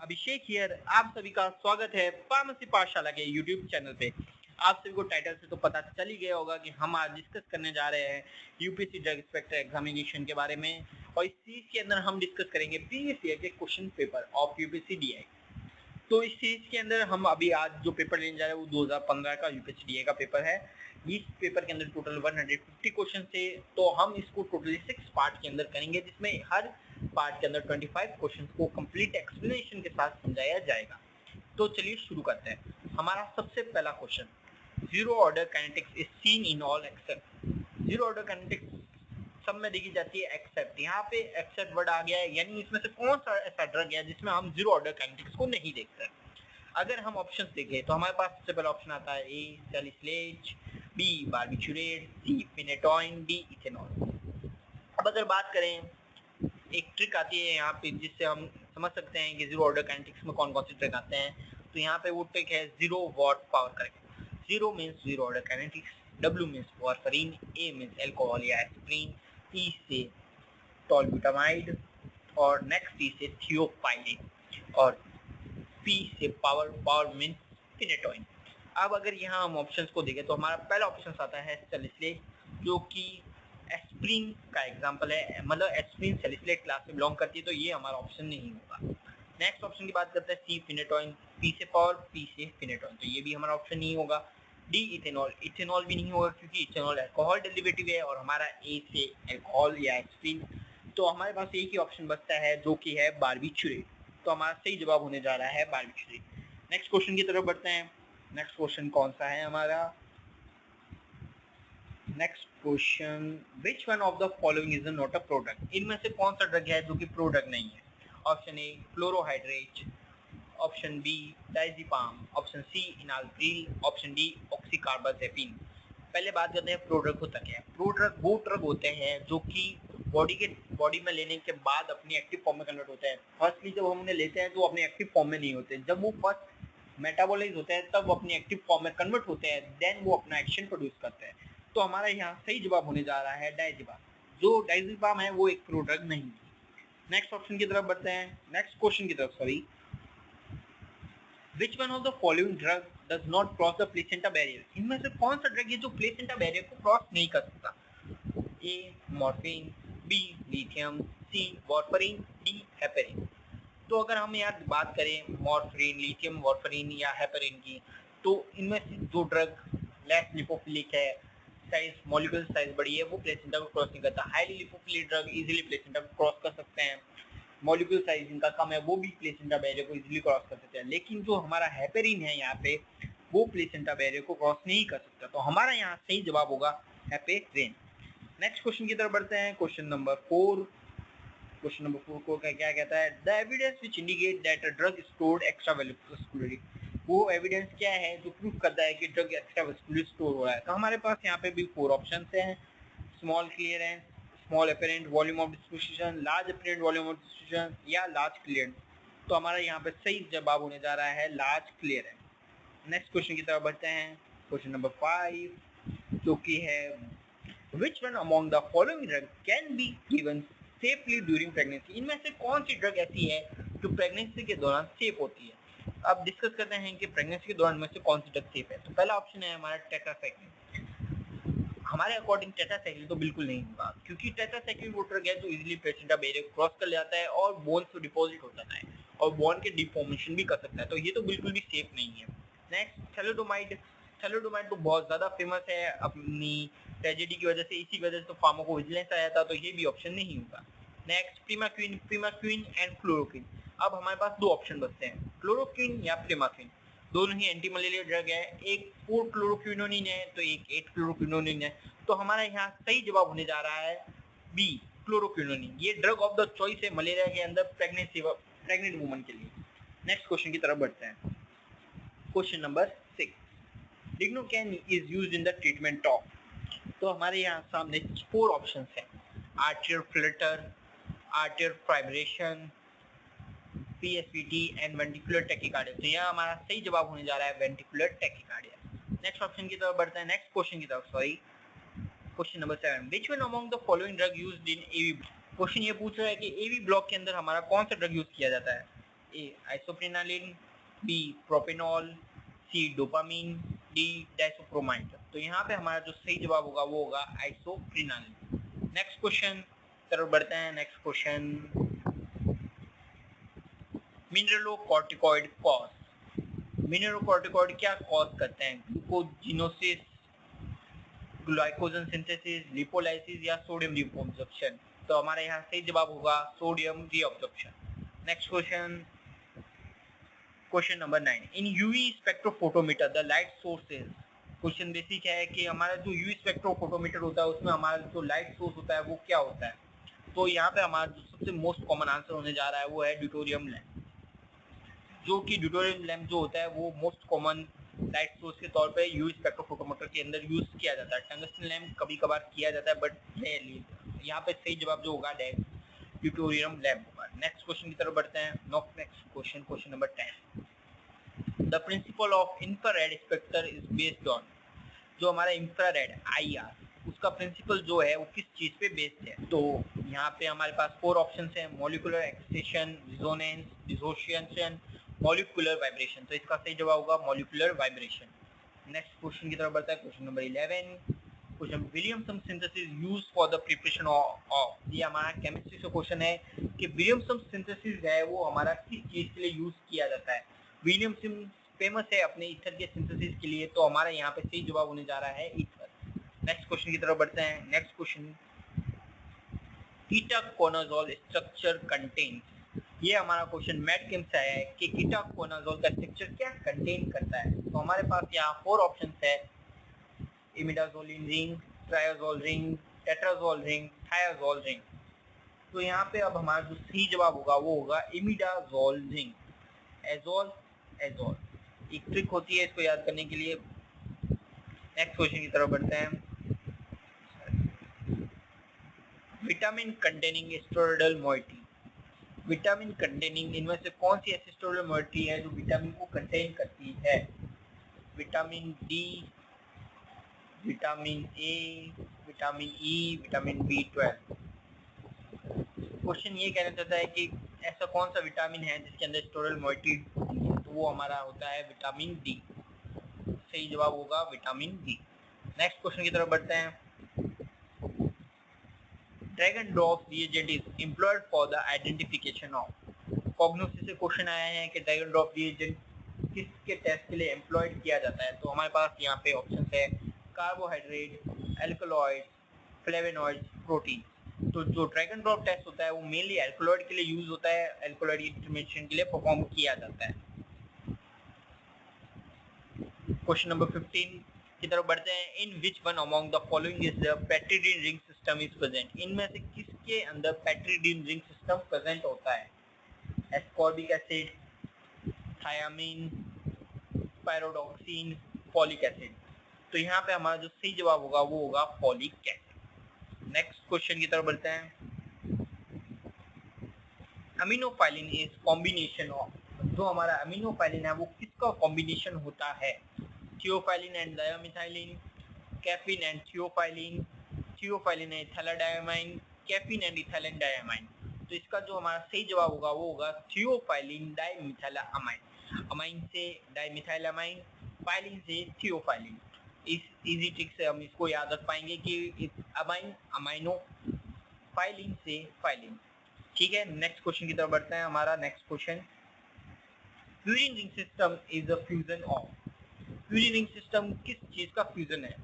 अभिषेक here, आप सभी का स्वागत है फार्मेसी पाठशाला के यूट्यूब चैनल पे। आप सभी को टाइटल से तो पता चल ही गया होगा कि हम आज डिस्कस करने जा रहे हैं यूपीएससी ड्रग इंस्पेक्टर एग्जामिनेशन के बारे में। और इस सीरीज के अंदर हम डिस्कस करेंगे प्रीवियस ईयर के question paper of UPSC DI. तो इस सीरीज के अंदर हम अभी आज जो पेपर लेने जा रहे हैं वो 2015 का यूपीएससी डीआई का पेपर है। इस पेपर के अंदर टोटल 150 क्वेश्चन थे, तो हम इसको टोटली 6 पार्ट के अंदर करेंगे, जिसमें हर पार्ट के अंदर 25 क्वेश्चन को कंप्लीट एक्सप्लेनेशन के साथ समझाया जाएगा। तो चलिए शुरू करते हैं। हमारा सबसे पहला question, zero order kinetics is seen in all except. Zero order kinetics सब में देखी जाती है एक्सेप्ट। यहाँ पे एक्सेप्ट वर्ड आ गया है, यानी इसमें से कौन सा ऐसा ड्रग है जिसमें हम जीरो ऑर्डर काइनेटिक्स को नहीं देखते। अगर हम ऑप्शंस देखें तो हमारे पास सबसे पहला ऑप्शन आता है ए सैलिसिलेट, बी बारबिटूरेट, सी फिनेटोइन, डी इथेनॉल। अब अगर बात करें, एक ट्रिक आती है यहाँ पे जिससे हम समझ सकते हैं कि जीरो ऑर्डर काइनेटिक्स में कौन कौन से ट्रिक आते हैं। तो यहाँ पे वो ट्रिक है zero watt power correct. Zero means zero order kinetics, W means warfarin, A means alcohol या एस्प्रिन, ई से टॉलब्यूटामाइड और नेक्स्ट टी से थियोफाइलिन और पी से पावर, पावर मीन्स फिनेटोइन। अब अगर यहाँ हम ऑप्शंस को देखें तो हमारा पहला ऑप्शन आता है सैलिसिलेट, जो कि एस्प्रिन का एग्जांपल है, मतलब एस्प्रिन सैलिसिलेट क्लास से बिलोंग करती है, तो ये हमारा ऑप्शन नहीं होगा। नेक्स्ट ऑप्शन की बात करते हैं सी फिनेटोइन, पी से पावर, पी से फिनेटोइन, तो ये भी हमारा ऑप्शन नहीं होगा। डी इथेनॉल, इथेनॉल भी नहीं होगा क्योंकि इथेनॉल अल्कोहल डेरिवेटिव है और हमारा ए से अल्कोहल या एस्प्रिन। तो हमारे पास एक ही ऑप्शन बचता है जो कि है बारबिटूरेट। तो हमारा सही जवाब होने जा रहा है बारबिटूरेट। नेक्स्ट क्वेश्चन की तरफ बढ़ते हैं। नेक्स्ट क्वेश्चन कौन सा है हमारा? Next question, which one of the following is not a product. इनमें से कौन सा ड्रग है जो कि प्रोडक्ट नहीं है? Option A fluorohydrate, option B diazepam, option C enalapril, option D oxcarbazepine. पहले बात करते हैं प्रोडक्ट होता क्या है। प्रोडक्ट वो ड्रग होते हैं जो कि बॉडी में लेने के बाद अपनी एक्टिव फॉर्म में कन्वर्ट होते हैं। फर्स्टली जब हम उन्हें लेते हैं तो अपनी एक्टिव फॉर्म में नहीं होते, जब वो फर्स्ट मेटाबोलाइज होते हैं तब वो अपनी एक्टिव फॉर्म में कन्वर्ट होते हैं, देन वो अपना एक्शन प्रोड्यूस करते हैं। तो हमारा यहाँ सही जवाब होने जा रहा है डायजेपाम। जो डायजेपाम है वो एक प्रोडक्ट नहीं है। नेक्स्ट ऑप्शन की तरफ बढ़ते हैं, नेक्स्ट क्वेश्चन की तरफ, sorry. Which one of the following drug does not cross the placenta barrier? इनमें से कौन सा ड्रग है जो प्लेसेंटा बैरियर को क्रॉस नहीं कर सकता? ए मॉर्फिन, बी लिथियम, सी वारफरीन, डी हेपेरिन। तो अगर हम यार बात करें मॉर्फिन, लिथियम, वारफरीन या हेपेरिन की, तो इनमें से जो ड्रग लेस लिपोफिलिक है, साइज मॉलिक्यूलर साइज बड़ी है, वो प्लेसेंटा को क्रॉस नहीं करता। Highly lipophilic drug easily placenta को क्रॉस कर सकते हैं, मॉलिक्यूल साइज इनका कम है, वो भी प्लेसेंटा बैरियर को इजीली क्रॉस कर सकते हैं। लेकिन जो हमारा हेपेरिन है यहाँ पे, वो प्लेसेंटा बैरियर को क्रॉस नहीं कर सकता। तो हमारा यहाँ सही जवाब होगा हेपेरिन। नेक्स्ट क्वेश्चन की तरफ बढ़ते हैं, क्वेश्चन नंबर 4। क्वेश्चन नंबर 4 को क्या कहता है? The evidence which indicate that a drug stored extravascularly. वो एविडेंस क्या है जो प्रूव करता है कि ड्रग एक्स्ट्रावेस्कुलरली स्टोर हो रहा है? तो हमारे पास यहाँ पे भी 4 ऑप्शंस हैं। Small clearance, small apparent volume of distribution, large apparent volume of distribution या लार्ज क्लियरेंस। तो हमारा यहाँ पे सही जवाब होने जा रहा है लार्ज क्लियरेंस। नेक्स्ट क्वेश्चन की तरफ बढ़ते हैं, क्वेश्चन नंबर 5, जो कि है Which one among the following drug can be given safely during pregnancy? इनमें से कौन सी ड्रग ऐसी है जो प्रेगनेंसी के दौरान सेफ होती है? अब डिस्कस करते हैं कि प्रेगनेंसी के दौरान में से कौन सी ड्रग सेफ है। तो पहला ऑप्शन है हमारा टेट्रासाइक्लिन। हमारे अकॉर्डिंग टेट्रासाइक्लिन तो बिल्कुल नहीं होगा, क्योंकि टेट्रासाइक्लिन वो ड्रग है जो इजीली प्लेसेंटा बैरियर क्रॉस कर जाता है और बोन से डिपॉजिट हो जाता है और बोन के डिफॉर्मेशन भी कर सकता है, तो ये तो बिल्कुल भी सेफ नहीं है। Next thalidomide. थैलिडोमाइड तो बहुत ज्यादा फेमस है अपनी ट्रेजेडी की वजह से, इसी वजह से तो फार्माकोविजिलेंस आया था, तो ये भी ऑप्शन नहीं होगा। Next primaquine, primaquine and chloroquine. अब हमारे पास 2 ऑप्शन बचते हैं, क्लोरोक्विन या प्रीमाक्विन। दोनों ही एंटी मलेरिया ड्रग है, एक 4 क्लोरोक्विनोनिन है तो एक 8 क्लोरोक्विनोनिन है। तो हमारा यहाँ सही जवाब होने जा रहा है बी क्लोरोक्विनोनिन। ये ड्रग ऑफ द चॉइस है मलेरिया के अंदर प्रेग्नेंट वुमन के लिए। नेक्स्ट क्वेश्चन की तरफ बढ़ते हैं, question number 6, lignocaine is used in the treatment of. तो हमारे यहाँ सामने 4 ऑप्शंस हैं, atrial flutter, atrial fibrillation, PSVT and ventricular tachycardia. तो यह हमारा सही जवाब होने जा रहा है वेंटिकुलर टैकीकार्डिया। नेक्स्ट ऑप्शन की तरफ बढ़ते हैं, नेक्स्ट क्वेश्चन की तरफ, sorry. Question number 7, which one among the following drug used in AV block. Question ये पूछ रहा है कि AV ब्लॉक के अंदर हमारा कौन सा ड्रग यूज किया जाता है? ए आइसोप्रेनालिन, बी प्रोपेनॉल, सी डोपामिन, डी डाइसोप्रोमाइड। तो यहाँ पे हमारा जो सही जवाब होगा वो होगा आइसोप्रेनालिन। नेक्स्ट क्वेश्चन तरफ बढ़ते हैं। Next question, mineralocorticoid cause. Mineralocorticoid क्या कॉज करते हैं? ग्लूकोजिनोसिस, ग्लाइकोजन सिंथेसिस, लिपोलाइसिस या सोडियम रीअब्जॉर्प्शन। तो हमारा यहाँ सही जवाब होगा sodium reabsorption. Next question, question number 9, in UV spectrophotometer the light sources. Question basic है कि हमारा जो यूवी स्पेक्ट्रोफोटोमीटर होता है उसमें हमारा जो लाइट सोर्स होता है वो क्या होता है। तो यहाँ पे हमारा जो सबसे मोस्ट कॉमन आंसर होने जा रहा है वो है ड्यूटोरियम लैम्प, जो कि ड्यूटोरियम लैम्प जो होता है वो मोस्ट कॉमन लाइट सोर्स के तौर पे यूवी स्पेक्ट्रोफोटोमीटर के अंदर यूज किया जाता है। टंगस्टन लैम्प कभी कभार किया जाता है बट रेयरली। यहाँ पे सही जवाब जो होगा ड्यूटोरियम लैम्प होगा। नेक्स्ट क्वेश्चन की तरफ बढ़ते हैं। Next question, question number 10, the principle of infrared spectra is based on. जो हमारा इंफ्रारेड IR उसका प्रिंसिपल जो है वो किस चीज पे बेस्ड है? तो यहाँ पे हमारे पास 4 ऑप्शंस हैं, molecular extension, resonance, dissociation, molecular vibration. तो इसका सही जवाब होगा मॉलिक्यूलर वाइब्रेशन। नेक्स्ट क्वेश्चन की तरफ बढ़ता है। Question number 11, question, Williamson synthesis used for the preparation of. ये हमारा केमिस्ट्री से क्वेश्चन है कि विलियमसन सिंथेसिस है वो हमारा किस चीज के लिए यूज किया जाता है। विलियमसन फेमस है अपने ईथर के सिंथेसिस के लिए, तो हमारा यहाँ पे सही जवाब होने जा रहा है ईथर। नेक्स्ट क्वेश्चन की तरफ बढ़ते हैं। Next question, ketoconazole structure contains. ये हमारा क्वेश्चन मेडकेम से आया है कि कीटाकोनाजोल का स्ट्रक्चर क्या कंटेन करता है। तो हमारे पास यहाँ 4 ऑप्शंस है, imidazoline ring, triazole ring, tetrazole ring, thiazole ring. तो यहाँ पे अब हमारा जो सही जवाब होगा वो होगा इमिडाजोल रिंग। एजोल एजोल एक ट्रिक होती है इसको याद करने के लिए। नेक्स्ट क्वेश्चन की तरफ बढ़ते हैं। Vitamin containing steroidal moiety. Vitamin containing इनमें से कौन सी ऐसी स्टेरॉयडल मोइटी है जो विटामिन को कंटेन करती है? Vitamin D, vitamin A, vitamin E, vitamin B12। Question ये कहना चाहता है कि ऐसा कौन सा विटामिन है जिसके अंदर स्टेरॉयडल मोइटी होती है? तो वो हमारा होता है विटामिन डी। सही जवाब होगा विटामिन डी। नेक्स्ट क्वेश्चन की तरफ बढ़ते हैं। Dragendorff reagent is employed for the identification of. कॉग्नोसिस से क्वेश्चन आया है कि ड्रैगन ड्रॉप रिएजेंट किसके टेस्ट के लिए एम्प्लॉयड किया जाता है। तो हमारे पास यहाँ पे ऑप्शन है कार्बोहाइड्रेट, एल्कलॉइड, फ्लेवेनॉइड, प्रोटीन। तो जो ड्रैगन ड्रॉप टेस्ट होता है वो मेनली एल्कलॉइड के लिए यूज होता है, एल्कलॉइड डिटरमिनेशन के लिए परफॉर्म किया जाता है। क्वेश्चन नंबर 15 की तरफ बढ़ते हैं। In which one among the following is the pyridine ring system is present. इनमें से किसके अंदर पेट्रिडीन रिंग सिस्टम प्रेजेंट होता है? Ascorbic acid, thiamine, pyridoxine, folic acid. तो यहाँ पे हमारा जो सही जवाब होगा वो होगा फॉलिक एसिड। नेक्स्ट क्वेश्चन की तरफ बढ़ते हैं। Aminophylline is combination of. जो हमारा अमीनोफाइलिन है वो किसका कॉम्बिनेशन होता है? Theophylline and dimethylene, caffeine and theophylline, theophylline and ethylenediamine, caffeine and ethylene diamine. तो इसका जो हमारा सही जवाब होगा वो होगा थियोफाइलिन डाइमिथाइलामाइन। अमाइन से डाइमिथाइलामाइन, फाइलिन से थियोफाइलिन। इस इजी ट्रिक से हम इसको याद रख पाएंगे कि अमाइन अमाइनो, फाइलिन से फाइलिन। ठीक है, नेक्स्ट क्वेश्चन की तरफ बढ़ते हैं। हमारा next question, purine ring system is a fusion of. Purine ring system किस चीज का फ्यूजन है?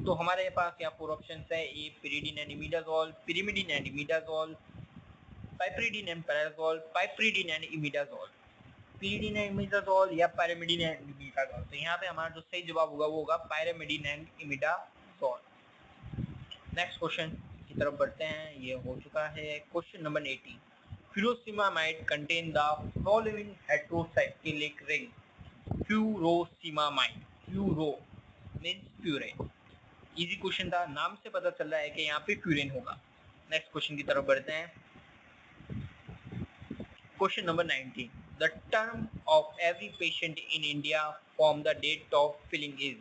तो हमारे पास यहाँ 4 ऑप्शन है, A pyridine and imidazole, pyrimidine and imidazole, piperidine and pyrazole, piperidine and imidazole, pyridine and imidazole या पाइरिमिडीन एंड इमिडाजोल। तो यहाँ पे हमारा जो सही जवाब होगा वो होगा pyrimidine and imidazole. Next question की तरफ बढ़ते हैं। ये हो चुका है question number 18, furosemide contain the following heterocyclic ring. Furosemide, furo means furan. Easy question था, नाम से पता चल रहा है कि यहाँ पे फ्यूरेन होगा। नेक्स्ट क्वेश्चन की तरफ बढ़ते हैं। Question number 19, the term of every patient in India from the date of filing is.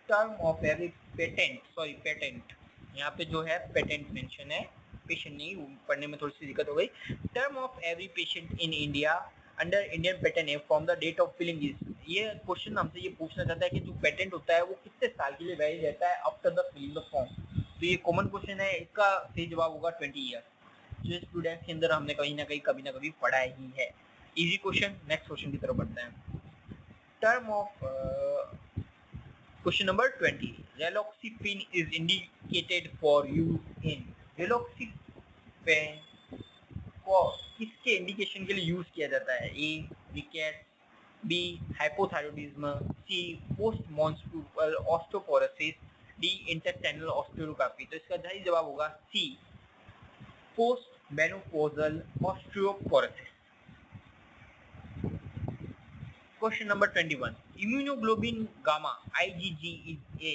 Term of every patent, sorry patent, यहाँ पे जो है पेटेंट मेंशन है, पेशेंट नहीं, पढ़ने में थोड़ी सी दिक्कत हो गई। Term of every patient in India under Indian patent है from the date of filing is. ये क्वेश्चन हमसे ये पूछना चाहता है कि जो पेटेंट होता है वो कितने साल के लिए वैलिड रहता है after the filing the form. तो ये कॉमन क्वेश्चन है, इसका सही जवाब होगा 20 ईयर, जो स्टूडेंट्स के अंदर हमने कहीं ना कहीं कभी ना कभी पढ़ा ही है। Easy question. नेक्स्ट क्वेश्चन की तरफ बढ़ते हैं। Term of question number 20, raloxifene is indicated for use in. Raloxifene को किसके इंडिकेशन के लिए यूज किया जाता है? A rickets, B hypothyroidism, C post menstrual osteoporosis, D intestinal osteopathy. तो इसका सही जवाब होगा C post menopausal osteoporosis. Question number 21, immunoglobulin gamma IgG is a.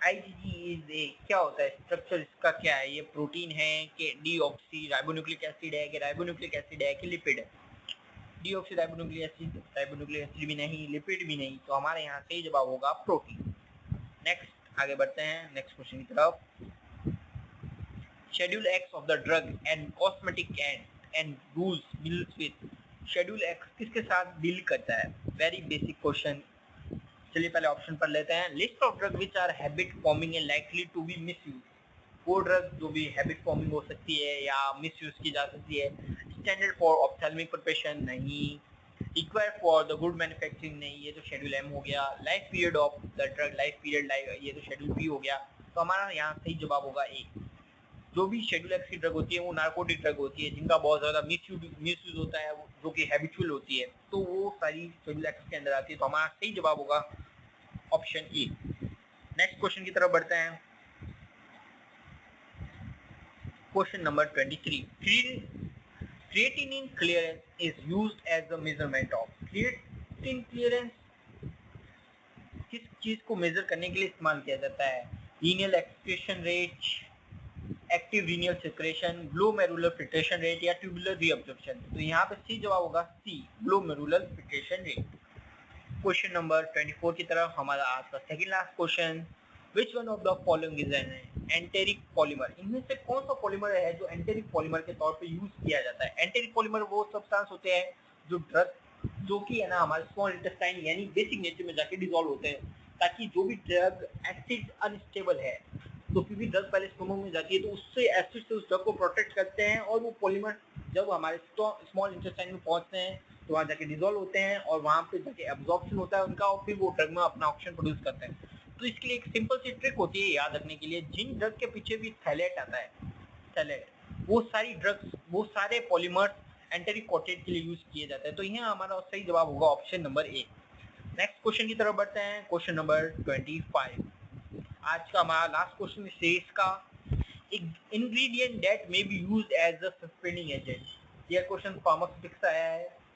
IgG is a क्या होता है? स्ट्रक्चर इसका क्या है? ये प्रोटीन है कि डीऑक्सी राइबोन्यूक्लिक एसिड है कि राइबोन्यूक्लिक एसिड है कि लिपिड है? डीऑक्सी राइबोन्यूक्लिक एसिड भी नहीं, लिपिड भी नहीं, तो हमारे यहाँ सही जवाब होगा प्रोटीन। नेक्स्ट आगे बढ़ते हैं नेक्स्ट क्वेश्चन की तरफ। Schedule X of the drug and cosmetic and rules deals with. Schedule X किसके साथ डील करता है? Very basic question. चलिए पहले ऑप्शन पर लेते हैं। List of drug which are habit forming and likely to be misuse. वो ड्रग जो भी हैबिट फॉर्मिंग हो सकती है या मिसयूज की जा सकती है। स्टैंडर्ड फॉर ऑप्थेल्मिक प्रिपरेशन नहीं। Required for the good manufacturing नहीं, ये तो शेड्यूल एम हो गया। Life period of the drug, life period ये तो शेड्यूल बी हो गया। तो हमारा यहाँ सही जवाब होगा ए। जो भी शेड्यूल एक्स की ड्रग होती है वो नार्कोटिक ड्रग होती है जिनका बहुत ज्यादा मिसयूज होता है, जो कि हैबिचुअल होती है, तो वो सारी शेड्यूल एक्स के अंदर आती है। तो हमारा सही जवाब होगा ऑप्शन ए। नेक्स्ट क्वेश्चन की तरफ बढ़ते हैं। Question number 23, creatinine clearance is used as the measurement of। creatinine clearance किस चीज को मेजर करने के लिए इस्तेमाल किया जाता है? Renal excretion rate, active renal secretion, glomerular filtration rate या ट्यूबुलर रीअब्जॉर्प्शन। तो यहाँ पे सी जवाब होगा C glomerular filtration rate. Question number 24 की तरफ हमारा आज का second last question. Which one of the following is an enteric polymer. इनमें से कौन सा पॉलीमर है जो एंटेरिक पॉलीमर के तौर पे यूज किया जाता है? एंटेरिक पॉलीमर वो सब्सटेंस होते हैं जो ड्रग जो कि है ना हमारे स्मॉल इंटेस्टाइन यानी बेसिक नेचर में जाके डिसॉल्व होते हैं, ताकि जो भी ड्रग एसिड अनस्टेबल है तो फिर भी ड्रग पहले स्टोमक में जाती है तो उससे एसिड से उस ड्रग को प्रोटेक्ट करते हैं, और वो पॉलीमर जब हमारे स्मॉल इंटेस्टाइन में पहुंचते हैं तो वहाँ जाके डिसॉल्व होते हैं और वहाँ पे जाके एब्जॉर्प्शन होता है उनका, और फिर वो ड्रग में अपना ऑक्सीजन प्रोड्यूस करते हैं। तो इसके लिए एक सिंपल सी ट्रिक होती है याद रखने के लिए। जिन ड्रग के पीछे भी थैलेट आता है, थैलेट, वो सारी ड्रग्स, वो सारे पॉलीमर्स एंटेरिक कोटेड के लिए यूज किए जाते हैं। तो यहाँ हमारा सही जवाब होगा option number A. Next question की तरफ बढ़ते हैं। क्वेश्चन नंबर 25, आज का हमारा लास्ट क्वेश्चन सीरीज का। Ingredient that may be used as a suspending agent. यह क्वेश्चन फार्मास्यूटिक्स आया है।